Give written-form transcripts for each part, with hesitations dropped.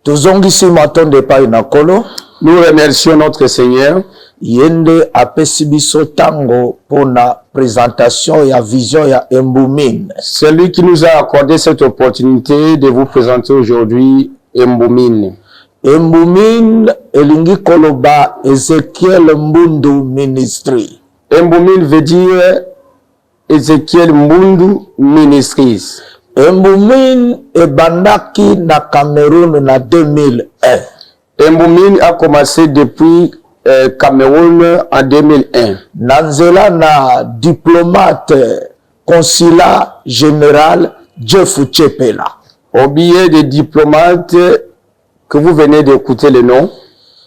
tozongisi matonde epai na Nkolo. Nous remercions notre Seigneur. Yende apesi biso tango pona présentation ya vision ya Embumine. C'est lui qui nous a accordé cette opportunité de vous présenter aujourd'hui Embumine. Embumine elingi koloba Ezekiel Mbundu Ministry. Embumine veut dire Ezekiel Mbundu Ministries. Embumine ebandaki na Cameroun na 2001. Embumine a commencé depuis Cameroun en 2001. Nanzela na diplomate consulat général Jeff Chepela. Au billet de diplomate que vous venez d'écouter le nom,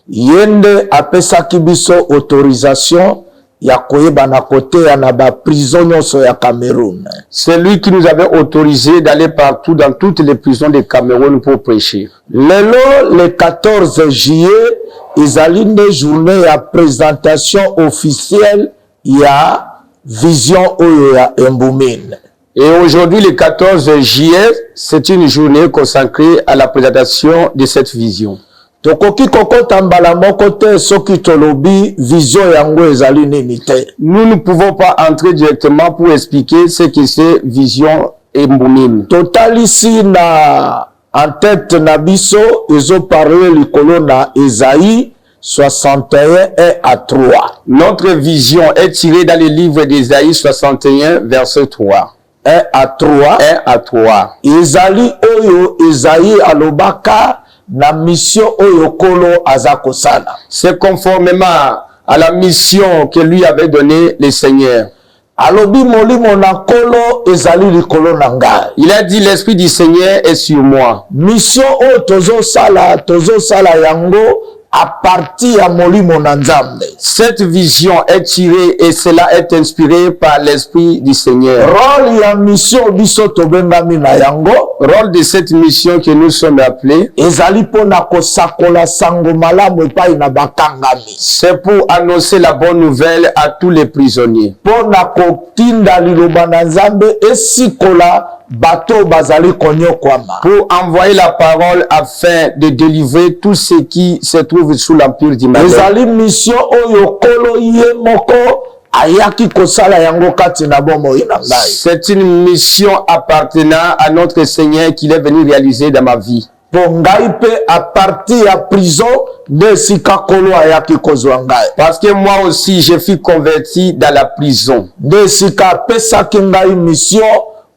Yende apesaki biso autorisation ya koyeba na kote ya na ba prison nyonso ya Cameroun. c'est lui qui nous avait autorisé d'aller partout dans toutes les prisons de Cameroun pour prêcher. Lelo le 14 juillet ezali nde journée ya présentation officielle ya vision oyo ya Embumine. Et aujourd'hui, le 14 juillet, c'est une journée consacrée à la présentation de cette vision. Tokoki kokota mbala moko te soki tolobi vision yango ezali nini te. Nous ne pouvons pas entrer directement pour expliquer ce que c'est vision Embumine. Totalisi na en tête na biso ezo parler likolo na Esaïe 61 à 3. Notre vision est tirée dans le livre d'Ésaïe 61, verset 3. 1 à 3. 1 à 3. Ezali oyo Esaïe alobaka na mission oyo Kolo azakosala. C'est conformément à la mission que lui avait donnée le Seigneur. Alobi molimo na Kolo ezali likolo na ngai. Il a dit, l'Esprit du Seigneur est sur moi. Mission oyo tozosala yango à partir ya molimo na Nzambe. Cette vision est tirée et cela est inspiré par l'Esprit du Seigneur. Rôle ya mission biso tobengami na yango. Rôle de cette mission que nous sommes appelés, Ezali pona kosakola sango malamu epai na bakangami. c'est pour annoncer la bonne nouvelle à tous les prisonniers. Pona kotinda liloba na Nzambe esikola bato bazali konyokwama. Pour envoyer la parole afin de délivrer tous ceux qui se trouvent sous l'empire du mal. Ezali mission oyo Kolo ye moko ayaki kosala yango kati na bomoi na ngai. C'est une mission appartenant à notre Seigneur qu'il est venu réaliser dans ma vie. Po ngai pe à partir ya prison nde sika Kolo ayaki kozwa ngai. Parce que moi aussi, je fus converti dans la prison. Nde sika apesaki ngai mission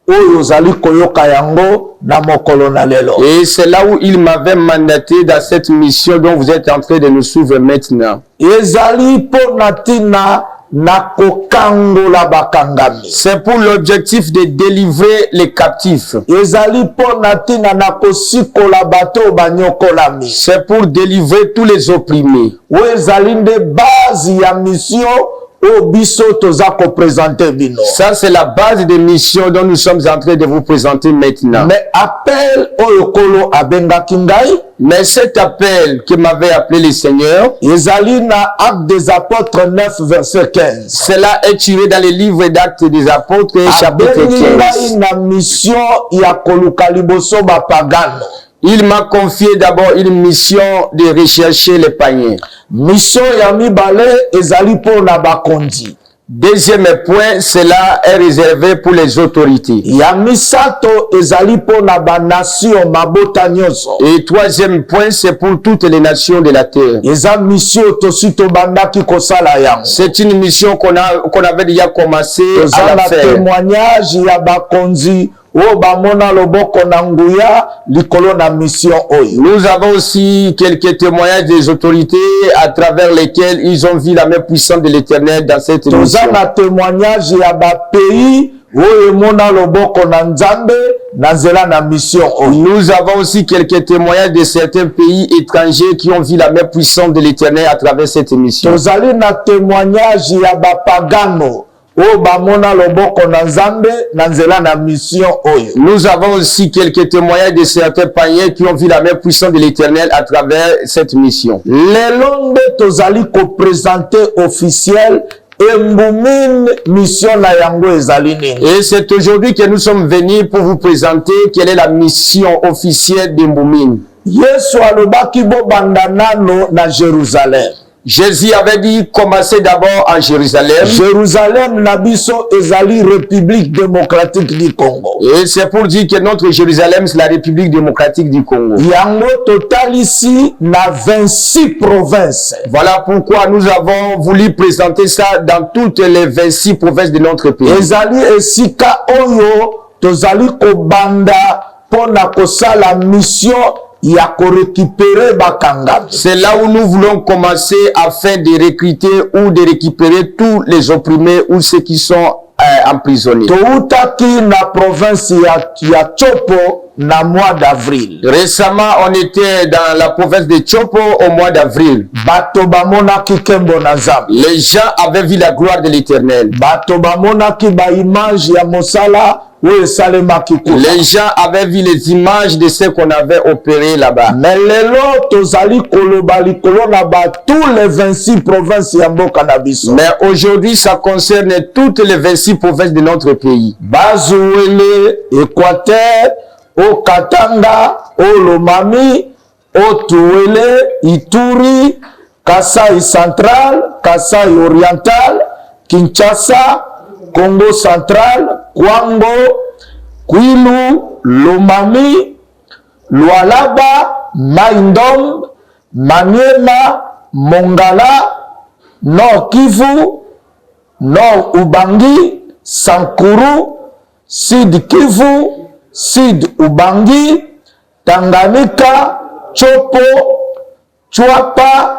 oyo zali koyoka yango na mokolo na lelo. Et c'est là où il m'avait mandaté dans cette mission dont vous êtes en train de nous suivre maintenant. Ezali po natina na kokangola bakangami. C'est pour l'objectif de délivrer les captifs. Ezali po natina na kosikola bato banyokolami. C'est pour délivrer tous les opprimés. Ezali nde base ya mission obiso toza ko présenter bino. Ça, c'est la base des missions dont nous sommes en train de vous présenter maintenant. Mais appel oyo Kolo abengaki ngai. Mais cet appel que m'avait appelé le Seigneur, Ezali na Actes des Apôtres 9 verset 15. cela est tiré dans le livre d'Actes des Apôtres, chapitre 15. Na mission ya koluka liboso bapagano. Il m'a confié d'abord une mission de rechercher les païens. Mission ya mibale ezali po na bakonzi. Deuxième point, cela est réservé pour les autorités. Ya misato ezali po na ba nation mabota nyonso. Et troisième point, c'est pour toutes les nations de la terre. Eza mission tosito bandaki kosala yango. C'est une mission qu'on avait déjà commencé à la faire. Témoignage ya bakonzi o bamona loboko na nguya likolo na mission oyo. Nous avons aussi quelques témoignages des autorités à travers lesquels ils ont vu la main puissante de l'Éternel dans cette mission. Tozana témoignage ya ba pays oyo mona loboko na Nzambe na nzela na mission oyo. Nous avons aussi quelques témoignages de certains pays étrangers qui ont vu la main puissante de l'Éternel à travers cette mission. Tozali na témoignage ya ba pagano o bamona loboko na Nzambe na nzela na mission oyo. Nous avons aussi quelques témoignages de certains païens qui ont vu la main puissante de l'Éternel à travers cette mission. Lelo nde tozali ko présenter officiel Embumine mission na yango ezali nini. Et c'est aujourd'hui que nous sommes venus pour vous présenter quelle est la mission officielle d'Embumine. Yesu alobaki bobanda nano na Jérusalem. Jésus avait dit commencer d'abord en Jérusalem. Jérusalem na biso ezali République démocratique du Congo. Et c'est pour dire que notre Jérusalem c'est la République démocratique du Congo. Yango total ici na 26 provinces. Voilà pourquoi nous avons voulu présenter ça dans toutes les 26 provinces de notre pays. Ezali esika oyo tozali kobanda pona kosala mission ya ko récupérer bakangami. C'est là où nous voulons commencer afin de recruter ou de récupérer tous les opprimés ou ceux qui sont emprisonnés. Toutaki na province ya Chopo na mois d'avril. Récemment, on était dans la province de Chopo au mois d'avril. Bato bamonaki kembo na Nzambe. Les gens avaient vu la gloire de l'Éternel. Bato bamonaki ba image ya mosala. Les gens avaient vu les images de ce qu'on avait opéré là-bas. Mais tous les 26 provinces ya mboka na biso. Mais aujourd'hui, ça concerne toutes les 26 provinces de notre pays. Bazuele, Équateur, au Katanga, au Lomami, au Tuele, Ituri, Kasai Central, Kasai Oriental, Kinshasa, Congo Central, Kwango, Kwilu, Lomami, Lualaba, Maindom, Maniema, Mongala, Nord Kivu, Nord Ubangi, Sankuru, Sud Kivu, Sud Ubangi, Tanganyika, Chopo, Chwapa,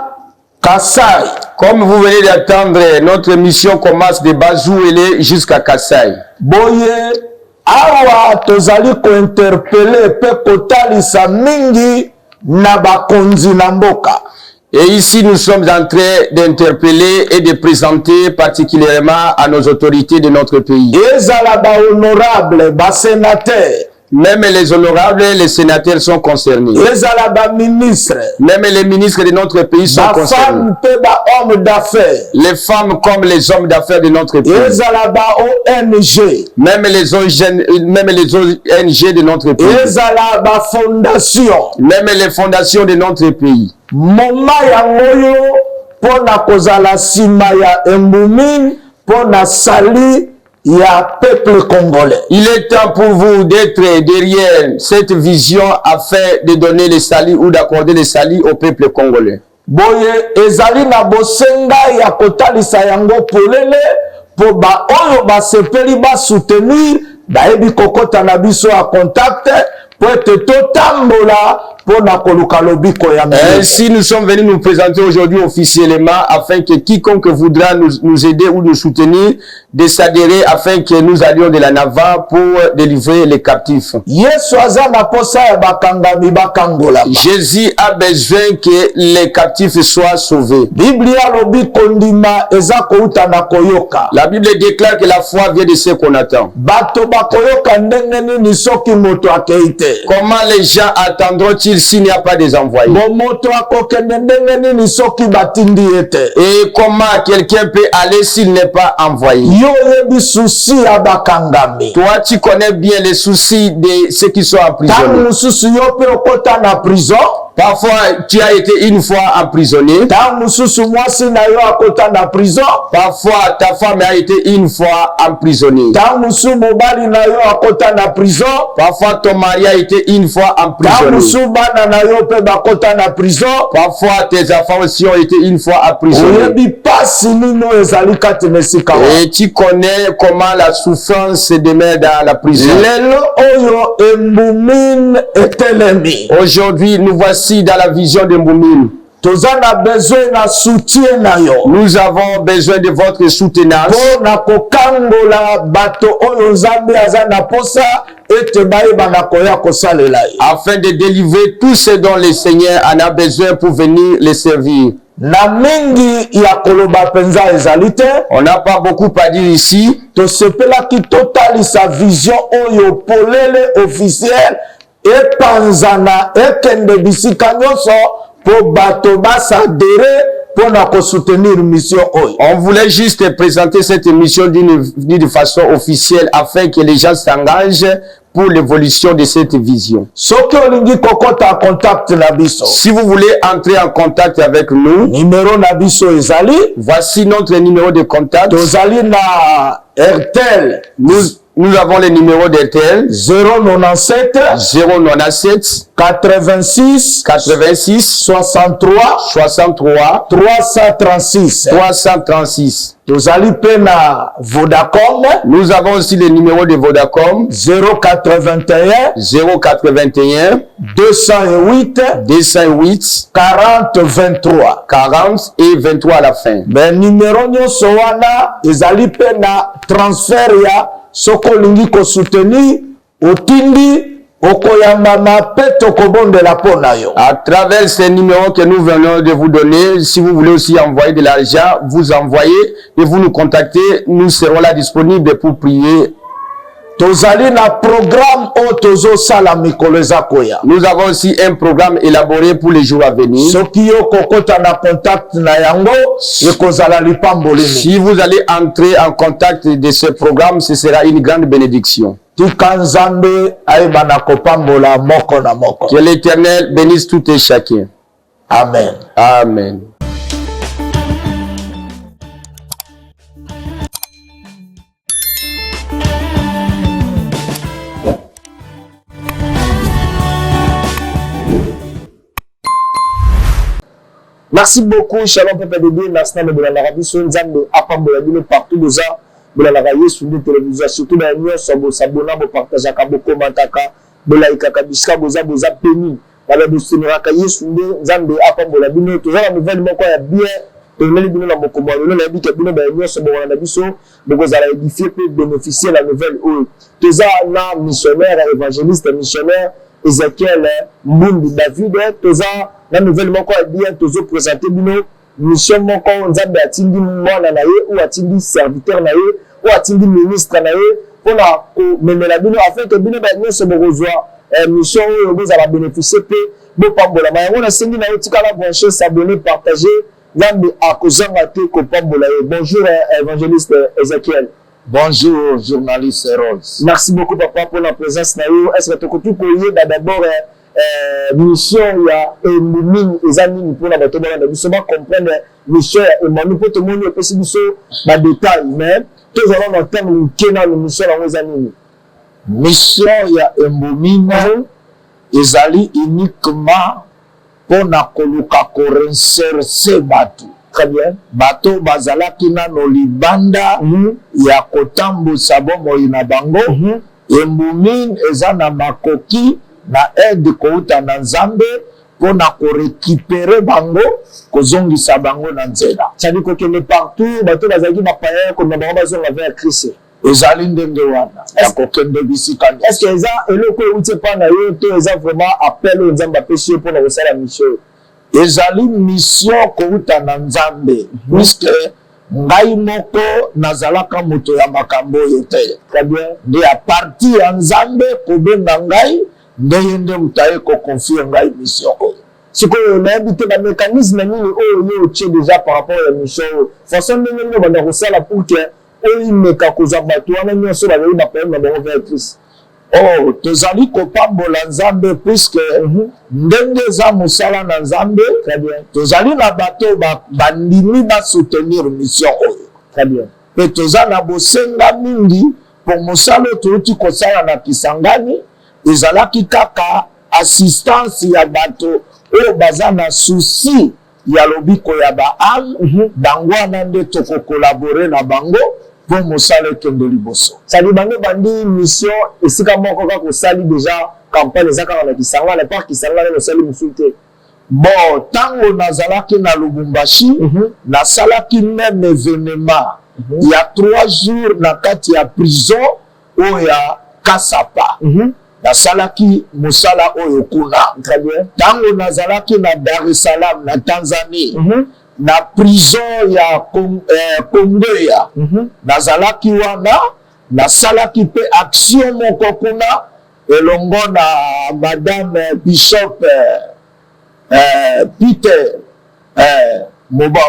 Kasai. Comme vous venez d'entendre, notre mission commence de Bazouele jusqu'à Kasai. Boye, awa tozali ko interpeller pe kotalisa mingi na bakonzi na mboka. Et ici, nous sommes en train d'interpeller et de présenter particulièrement à nos autorités de notre pays. Ezala ba honorable, ba sénateur. Même les honorables et les sénateurs sont concernés. Même les ministres de notre pays sont concernés. Les femmes comme les hommes d'affaires de notre pays. Même les ONG de notre pays. Même les fondations de notre pays. Peuple congolais. Il est temps pour vous d'être derrière cette vision afin de donner le salut ou d'accorder le salut au peuple congolais. Boye ezali na bosenga ya kotalisa yango polele po ba oyo ba sepeli ba soutenir ba ebi kokota na biso a contact pour être totambola. Ainsi, nous sommes venus nous présenter aujourd'hui officiellement afin que quiconque voudra nous aider ou nous soutenir de s'adhérer afin que nous allions de la Nava pour délivrer les captifs. Jésus a besoin que les captifs soient sauvés. La Bible déclare que la foi vient de ce qu'on attend. Comment les gens attendront-ils s'il n'y a pas des envoyés? Et comment quelqu'un peut aller s'il n'est pas envoyé? Toi, tu connais bien les soucis de ceux qui sont emprisonnés. Parfois, tu as été une fois emprisonné. Parfois, ta femme a été une fois emprisonnée. Parfois, ton mari a été une fois emprisonné. Parfois, tes enfants aussi ont été une fois emprisonnés. Et tu connais comment la souffrance demeure dans la prison. Aujourd'hui, nous voici dans la vision de Mboumine. Nous avons besoin de votre soutenance afin de délivrer tout ce dont le Seigneur en a besoin pour venir les servir. On n'a pas beaucoup à dire ici. Sa vision officielle et panzana et kende bisika nyonso pour batoba s'adhérer pour soutenir mission. On voulait juste présenter cette mission d'une façon officielle afin que les gens s'engagent pour l'évolution de cette vision. Si vous voulez entrer en contact avec nous, numéro nabiso ezali, voici notre numéro de contact. Tozali na RTL. Nous avons le numéro d'RTL 097 86 63 336. Tozali pe na Vodacom. Nous avons aussi le numéro de Vodacom 081 208 40 et 23 à la fin. Mais numéro nyonso wana ezali pe na transfert ya soko lingi ko soutenir otindi okoyamba na peto kobondela pona yo. À travers ces numéros que nous venons de vous donner, si vous voulez aussi envoyer de l'argent, vous envoyez et vous nous contactez, nous serons là disponibles pour prier. Tozali na programme o tozo sala mikoleza koya. Nous avons aussi un programme élaboré pour les jours à venir. Soki yo kokota na contact na yango ekozala lipambolini. Si vous allez entrer en contact de ce programme, ce sera une grande bénédiction. Tika nzambe ayebana kopambola moko na moko. Que l'Éternel bénisse tout et chacun. Amen. Amen. Merci beaucoup, Shalom Papa de Dieu, Nasna de l'Arabie, Sonzambe, Apambo, Yabino, partout de ça, de la radio, sur les télévisions, surtout dans les news, Sabona, partage, Kaboko, Mataka, Belaïka, Kabiska, Boza, Peni, Bala de Sénéraka, Yesunde, Zambe, Apambo, Yabino, toujours la nouvelle, Moko, bien, Toneli Bino, la Mokomo, le Nabi, Kabino, dans les news, Sabona, Nabiso, donc vous allez édifier pour bénéficier de la nouvelle, Toza, na missionnaire, évangéliste, missionnaire, Ezekiel, Mbundi, David, Toza, la nouvelle moko bien toujours présenter bino mission moko nzambe atindi mwana na ye ou atindi serviteur na ye ou atindi ministre na ye pour na ko memela bino afin que bino ba nyonso bokozwa mission oyo bozala bénéficier pe bo pambola ma yango na sengi na yo tikala brancher s'abonner partager nzambe akozanga te ko pambola ye. Bonjour évangéliste Ezekiel. Bonjour journaliste Rose. Merci beaucoup papa pour la présence na yo. Est-ce que tu peux koyer d'abord mission ya Emumini ezamini pour la bato bana biso ba comprendre mission ya Emumini pour tout le monde peut biso ba détail mais tous allons entendre kena le mission la ezamini. Mission ya Emumini ezali uniquement pour na koluka ko renforcer bato. Très bien. Bato bazalaki na no libanda ya kotambusa bomoi na bango. Emumini ezana makoki na aide kouta na nzambe pona ko récupérer bango kozongisa bango na nzela. C'est-à-dire que kende partout bato bazaki na paye ko na bango bazonga vers Christ. Ezali ndenge wana ya kokende bisika. Est-ce que eza eloko uti pa na yo to eza vraiment appel o nzambe apesi pona kosala mission? Ezali mission kouta na nzambe puisque ngai moko nazalaka moto ya makambo oyo te. Très bien. De a partir ya nzambe kobenga ngai ndenge mutaye ko confier ngai mission oyo. Sikoyo nayebi te ba mécanisme nini oyo yo tie déjà par rapport à la mission oyo. Façon ndenge nini banda kosala pour que oyo meka kozwa bato wana nyonso bazali bapaye na bango vers Christ. Oh, tozali kopambola nzambe puisque ndenge eza mosala na nzambe. Très bien. Tozali na bato bandimi ba soutenir mission oyo. Très bien. Pe toza na bosenga mingi pour mosala touti kosala na Kisangani. Ezalaki kaka assistance ya bato oyo baza na souci ya lobiko ya baame bango wana nde toko collaborer na bango pour mosala ekende liboso. Sali bango bandi mission esika moko kaka kosali déjà campagne ezaka na Kisangani par Kisangani kosali musulte. Bon, tango nazalaki na Lubumbashi nasalaki même événement il y a 3 jours na kati ya prison oyo ya Kasapa. Nasalaki musala oyo kuna. Très bien. Tango nazalaki na Dar es Salaam na Tanzanie na prison ya Kongoya nazalaki wana nasalaki pe action moko kuna elongo na madame Bishop Peter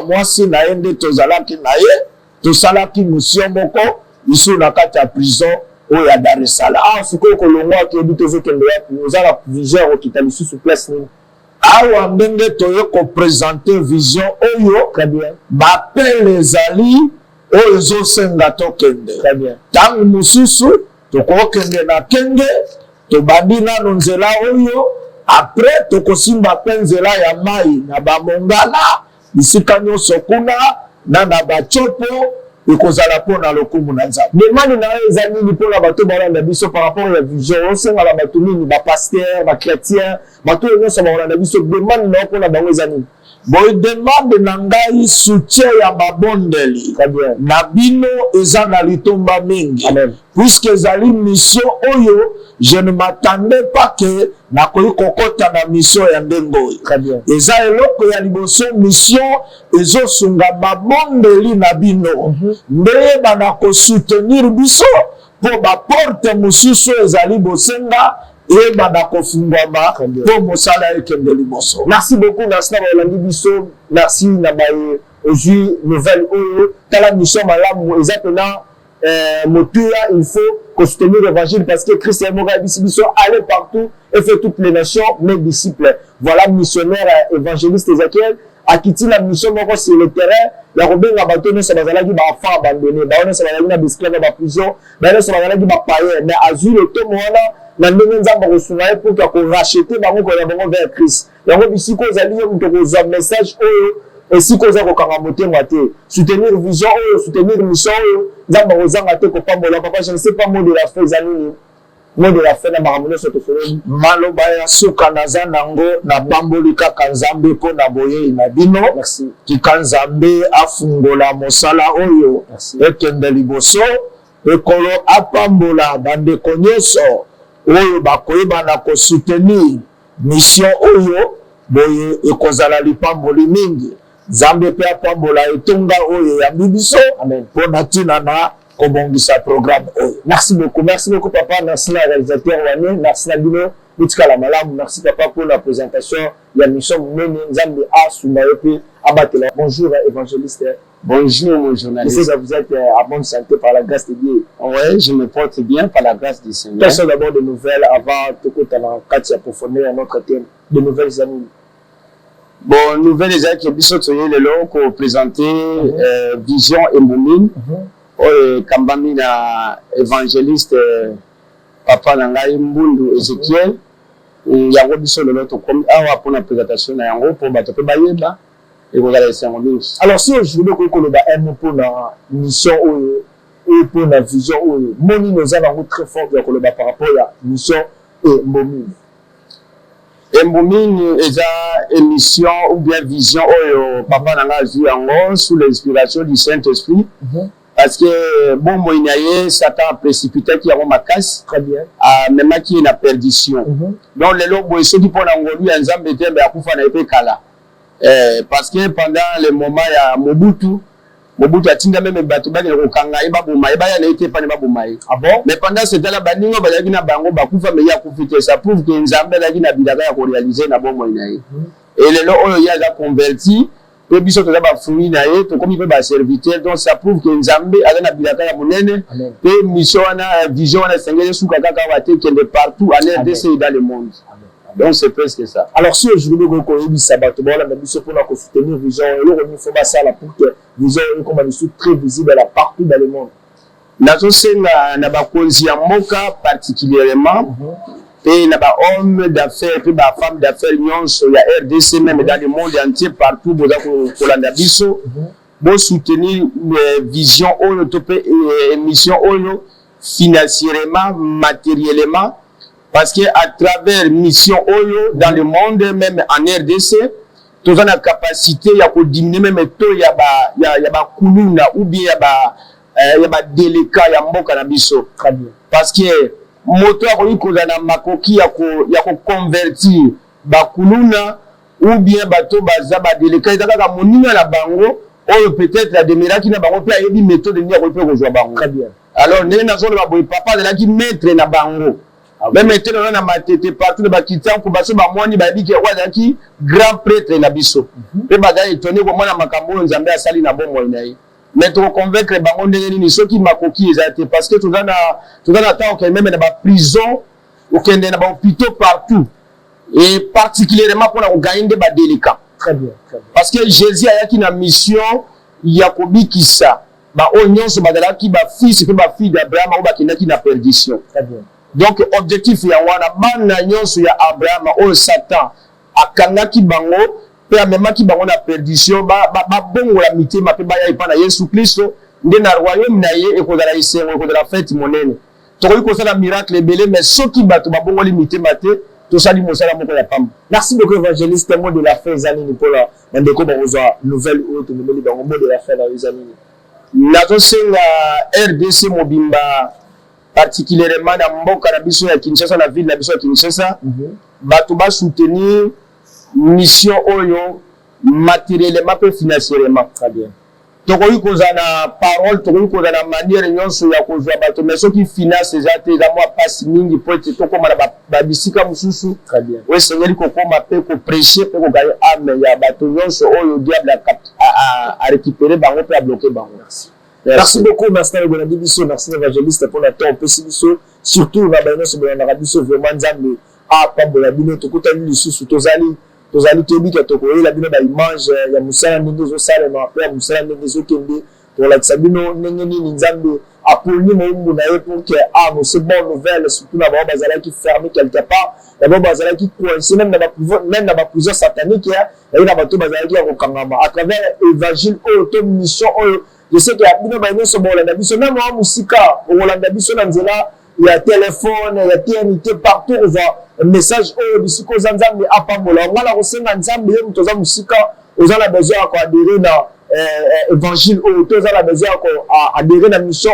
mwasi na ye nde tozalaki na ye tosalaki mission moko isu na kati ya prison oyo ya Dar es Salaam. Ah, sikoyo kolongwa toyebi tozokende wapi oza na vision okita lisusu place nini? Awa ndenge toye kopresente vision oyo bapele ezali oyo ezosenga tokende. Ntango mosusu tokokende na kenge tobandi nano nzela oyo apres tokosimba mpe nzela ya mai na bamongala bisika nyonso kuna na bachopo ekozala mpona lokumu na Nzambe. Demande na eza nini mpona bato balanda biso par rapport ya vision osengala bato nini bapaster bachrétien bato oyo nyonso balanda biso demande na mpona bango eza nini? Boy demande na ngai soutien ya mabondeli na bino eza na litomba mingi. Amen. Puisque ezali mission oyo je ne m'attendais pas que nakoki kokota na mission ya ndenge oyo. Eza eloko ya liboso mission ezosunga mabondeli na bino ndeye bana kosoutenir biso po baporte mosusu ezali bosenga et bana kofungwama po mosala ekende liboso. Merci beaucoup, merci na balandi biso, merci na baye ozui nouvelle oyo tala mission malamu exactement motuya il faut soutenir l'évangile parce que Christ est mort biso aller partout et faire toutes les nations mes disciples. Voilà missionnaire évangéliste Ezekiel akiti la mission moko sur le terrain ya kobenga bato nyonso bazalaki baenfant abandonné bao nyonso bazalaki na bisclave ba prison bao nyonso bazalaki bapayen mais azwi le tomo wana na ndenge Nzambe akosunga ye pour korachete bango koya bango vers Christ. Yango bisiko ozali yo moto kozwa message oyo esiko oza kokanga motema te soutenir vision oyo soutenir mission oyo Nzambe akozanga te kopambola papa je ne sais pas mot de la fin eza nini mot de la fin na makambo nyonso tofoni maloba ya suka naza nango na bamboli kaka Nzambe mpo na boyei na bino. Merci. Tika Nzambe afungola mosala oyo ekende liboso ekolo apambola bandeko nyonso oyo bakoyeba na kosoutenir mission oyo boye ekozala lipamboli mingi. Nzambe mpe apambola etonga oyo ya bibiso mpona ntina na kobongisa programme oyo. Merci beaucoup papa, merci na réalisateur wane, merci na bino butikala malamu, merci papa pour la présentation ya mission monene Nzambe asunda yo pe abatela. Bonjour évangéliste. Bonjour mon journaliste. Est-ce que vous êtes à bonne santé par la grâce de Dieu? Oui, je me porte bien par la grâce du Seigneur. Quelles sont d'abord des nouvelles avant tout à approfondir à notre thème, de nouvelles amis? Bon, nouvelles que biso toye lelo ko présenter vision et moumine. Kambami na évangéliste papa nangai Mbundu Ezekiel. Yango biso lelo to comme awa pour la présentation na yango pour bato pe bayeba. Alors si aujourd'hui qu'on a un mot pour la mission ou pour la vision ou moni nous avons très fort par rapport à la mission et momi. Et momi est une mission ou bien vision ou papa nanga vu en sous l'inspiration du Saint-Esprit. Parce que bon moinaye Satan a précipité qui a ma casse très bien même qui est la perdition. Donc les lots ceux qui pour l'angolu Nzambe te ba kufa na epé kala. Parce que pendant le moment ya Mobutu atinda même bato ba le kokanga eba boma eba ya na été pas ne ba boma. Ah bon? Mais pendant ce temps là baningo ba yaki na bango ba kufa me ya kufite ça prouve que Nzambe la na bilaka ya ko réaliser na bon moinaye. Et les lots oyo ya converti et biso to ba fruit na ye to comme il peut ba serviteur donc ça prouve que Nzambe a na bilaka ya monene et mission na vision na sengele suka kaka wa te de partout en RDC et dans le monde. Donc c'est presque ça. Alors si aujourd'hui vous connaissez sabat bon la mission pour la soutenir vision et le remis faut ça la pour que vision comme une suite très visible là partout dans le monde. Nazo senga na ba konzi ya moka particulièrement et na ba homme d'affaires puis ba femme d'affaires nyonso ya RDC même dans le monde entier partout boza ko landa biso bo soutenir vision oyo to pe mission oyo financièrement matériellement. Parce que à travers mission Oyo dans le monde même en RDC, tous on a capacité ya diminuer même taux ya ba kuluna ou bien ya ba délicat ya mboka na biso. Parce que moto a ko na makoki ya ko convertir ba kuluna ou bien bato baza ba délicat za ka moninga na bango oyo peut-être la demiraki na bango pe ayebi méthode ni ya ko pe ko joa bango. Très bien. Alors ne na zolo ba boy papa de la qui maître na bango. Mais maintenant on a matété partout de bakitan ko baso ba mwani ba biki wa ki grand prêtre na biso. Pe badai étonné ko mona makambo Nzambe asali na bon moinayi. mais to convaincre bango ndenge nini soki makoki ezate parce que toza na temps que même na ba prison ou kende na ba hôpitaux partout et particulièrement pour na gagner ba délicat. Très bien, très bien. Parce que Jésus a qui na mission Yakobi kisa ba onyonso badala ki ba fils pe ba fille d'Abraham ou ba kinaki na perdition. Très bien. Donc objectif ya wana bana nyonso ya Abraham o Satan akangaki bango pe amemaki bango na perdition ba bongola mitema pe ba ya ipana Yesu Kristo nde na royaume na ye ekozala isengo ekozala fête monene tokoki kosala miracle ebele mais soki bato babongoli mitema te tosali mosala moko ya pamba. Merci beaucoup évangéliste, mot de la fin Zanini pour la ndeko bazwa nouvelle autre nomeli bango mot de la fin na Zanini. Nazosenga RDC mobimba particulièrement na mboka na biso ya Kinshasa na ville na biso ya Kinshasa bato ba soutenir mission oyo matériellement et financièrement. Très bien. Tokoki kozala na parole tokoki kozala na manière nyonso ya kozwa bato mais soki finance ezate eza mwa pasi mingi po ete tokóma na babisika mosusu. Très bien. Oyo esengeli kokóma mpe koprêche mpe kokanga ame ya bato nyonso oyo diable a récupéré bango mpe abloqué bango. Merci beaucoup, merci à Bibiso, merci évangéliste pour notre temps, Bibiso, surtout na baino so na Bibiso vraiment nzambe a pambola bino tokuta ni lisusu tozali tobika tokoyela bino ba image ya musala ndenge zo sala na pe musala ndenge zo kende pour la sabino ndenge ni nzambe aponi mo na ye pour que nous c'est bonne nouvelle surtout na ba bazala qui fermé quelque part la ba bazala qui coincé même dans ba prison satanique ya na ba to bazala qui ko kangama à travers évangile auto mission je sais que bino ba no so bolanda biso na mo musika bolanda biso na nzela ya téléphone ya TNT partout on voit un message bisiko nzambe apambola ngala ko senga nzambe ye mutoza musika ozala besoin ko adhérer na évangile ozala besoin ko adhérer na mission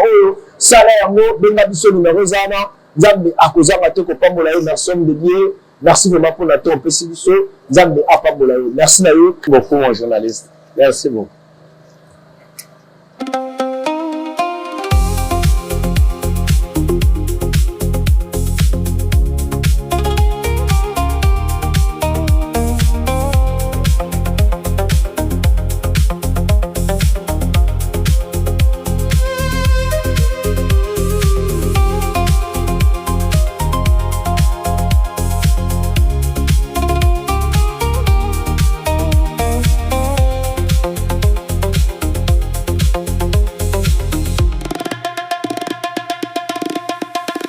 sala yango benga biso numéro zana nzambe akozanga te ko pambola yo na somme de Dieu. Merci vraiment pour la temps, biso nzambe apambola yo. Merci na yo beaucoup mon journaliste. Merci beaucoup.